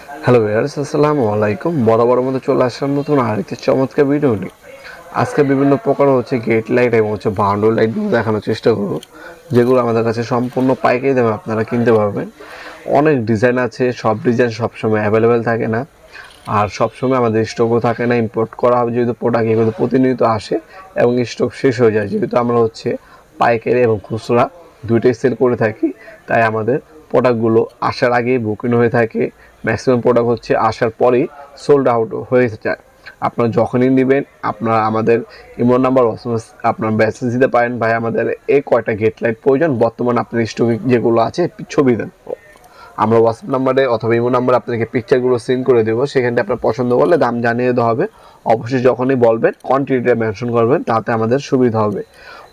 Hello viewers, আসসালামু আলাইকুম। বরাবর মতো চলে আসলাম নতুন আরেকটি চমৎকার ভিডিও নিয়ে। আজকে বিভিন্ন প্রকার গেট লাইট এবং বাউন্ডারি লাইটগুলো দেখানোর চেষ্টা করব, যেগুলো আমাদের কাছে সম্পূর্ণ পাইকারি দামে আপনারা কিনতে পারবেন। অনেক ডিজাইন আছে, সব ডিজাইন সবসময় অ্যাভেলেবেল থাকে না, আর সবসময় আমাদের স্টকও থাকে না। ইম্পোর্ট করা হবে যেহেতু প্রোডাক্ট, এগুলো প্রতিনিয়ত আসে এবং স্টক শেষ হয়ে যায়। যেহেতু আমরা পাইকারি এবং খুচরা দুইটাই সেল করে থাকি, তাই আমাদের প্রোডাক্টগুলো আসার আগেই বুকিং হয়ে থাকে। ম্যাক্সিমাম প্রোডাক্ট আসার পরেই সোল্ড আউট হয়ে যায়। আপনারা যখনই নেবেন আপনারা আমাদের ইমো নাম্বার আপনার মেসেজ দিতে পারেন, ভাই আমাদের এই কয়টা গেট লাইট প্রয়োজন, বর্তমানে আপনার স্টকে যেগুলো আছে ছবি দেন। আমরা হোয়াটসঅ্যাপ নাম্বারে অথবা ইমো নাম্বারে আপনাদেরকে পিকচারগুলো সেন্ড করে দেবো। সেখানটা আপনার পছন্দ করলে দাম জানিয়ে দেওয়া হবে। অবশ্যই যখনই বলবেন কোয়ান্টিটিটা মেনশন করবেন, তাতে আমাদের সুবিধা হবে।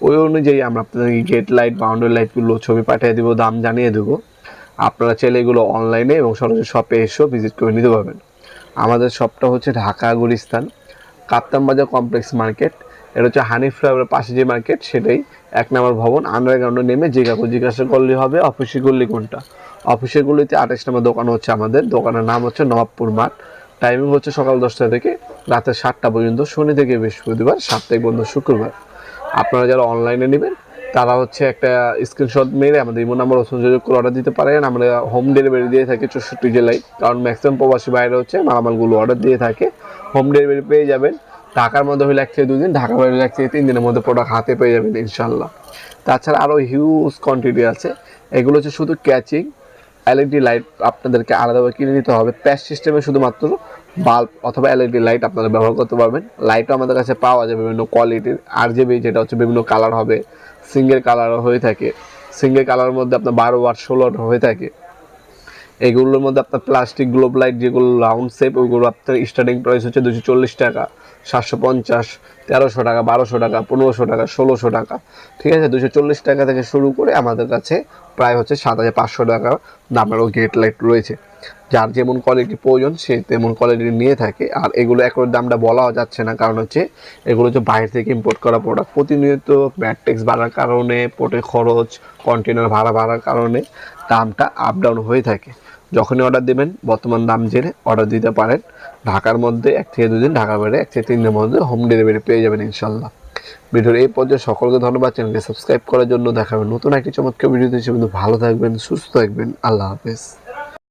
ওই অনুযায়ী আমরা আপনাদেরকে গেট লাইট বাউন্ডারি লাইটগুলো ছবি পাঠিয়ে দেবো, দাম জানিয়ে দেবো। আপনারা চাইলে এগুলো অনলাইনে এবং সরাসরি শপে এসেও ভিজিট করে নিতে পারবেন। আমাদের শপটা ঢাকা গুলিস্তান কাপ্তান বাজার কমপ্লেক্স মার্কেট। এটা হানি ফ্লাইওভারের পাশে যে মার্কেট, সেটাই 1 নম্বর ভবন। আন্ডারগ্রাউন্ডে নেমে যে কাউকে জিজ্ঞাসা করলে হবে অফিসের গল্লি কোনটা। অফিসের গল্লিতে 28 নম্বর দোকান আমাদের দোকানের নাম নবাবপুর মাঠ। টাইমিং সকাল 10টা থেকে রাতে 7টা পর্যন্ত, শনি থেকে বৃহস্পতিবার, সাপ্তাহিক বন্ধ শুক্রবার। আপনারা যারা অনলাইনে নেবেন তারা একটা স্ক্রিনশট মেরে আমাদের ইমো নাম্বার সংযোগ করে অর্ডার দিতে পারেন। আমরা হোম ডেলিভারি দিয়ে থাকি 64 জেলায়, কারণ ম্যাক্সিমাম প্রবাসী বাইরে মালামালগুলো অর্ডার দিয়ে থাকে। হোম ডেলিভারি পেয়ে যাবেন। ঢাকার মধ্যে হলে 1 থেকে 2 দিন, ঢাকার বাইরে 1 থেকে 3 দিনের মধ্যে প্রোডাক্ট হাতে পেয়ে যাবেন ইনশাল্লাহ। তাছাড়া আরও হিউজ কোয়ান্টিটি আছে। এগুলো শুধু ক্যাচিং এলইডি লাইট আপনাদেরকে আলাদাভাবে কিনে নিতে হবে। প্যাচ সিস্টেমে শুধুমাত্র বাল্ব অথবা এলইডি লাইট আপনারা ব্যবহার করতে পারবেন। লাইটও আমাদের কাছে পাওয়া যায় বিভিন্ন কোয়ালিটির। RGB যেটা বিভিন্ন কালার হবে, সিঙ্গেল কালারও হয়ে থাকে। সিঙ্গেল কালারের মধ্যে আপনার 12 ওয়াট 16 ওয়াট হয়ে থাকে। এগুলোর মধ্যে আপনার প্লাস্টিক গ্লোব লাইট যেগুলো রাউন্ড শেপ, ওইগুলো আপনার স্টার্টিং প্রাইস 240 টাকা, 750, 1300 টাকা, 1200 টাকা, 1500 টাকা, 1600 টাকা। ঠিক আছে, 240 টাকা থেকে শুরু করে আমাদের কাছে প্রায় 7500 টাকা দামেরও গেট লাইট রয়েছে। যার যেমন কোয়ালিটি প্রয়োজন সে তেমন কোয়ালিটি নিয়ে থাকে। আর এগুলো একর দামটা বলাও যাচ্ছে না, কারণ এগুলো বাইরে থেকে ইম্পোর্ট করা প্রোডাক্ট। প্রতিনিয়ত ব্যাট ট্যাক্স বাড়ার কারণে, পোর্টের খরচ, কন্টেনার ভাড়া বাড়ার কারণে দামটা আপ ডাউন হয়ে থাকে। যখনই অর্ডার দেবেন বর্তমান দাম জেনে অর্ডার দিতে পারেন। ঢাকার মধ্যে 1 থেকে 2 দিন, ঢাকার বাইরে 1 থেকে 3 দিনের মধ্যে হোম ডেলিভারি পেয়ে যাবেন ইনশাল্লাহ। ভিডিওর এই পর্যায়ে সকলকে ধন্যবাদ। চ্যানেলকে সাবস্ক্রাইব করার জন্য। দেখা হবে নতুন একটি চমৎকার ভিডিওতে। ভালো থাকবেন, সুস্থ থাকবেন। আল্লাহ হাফেজ।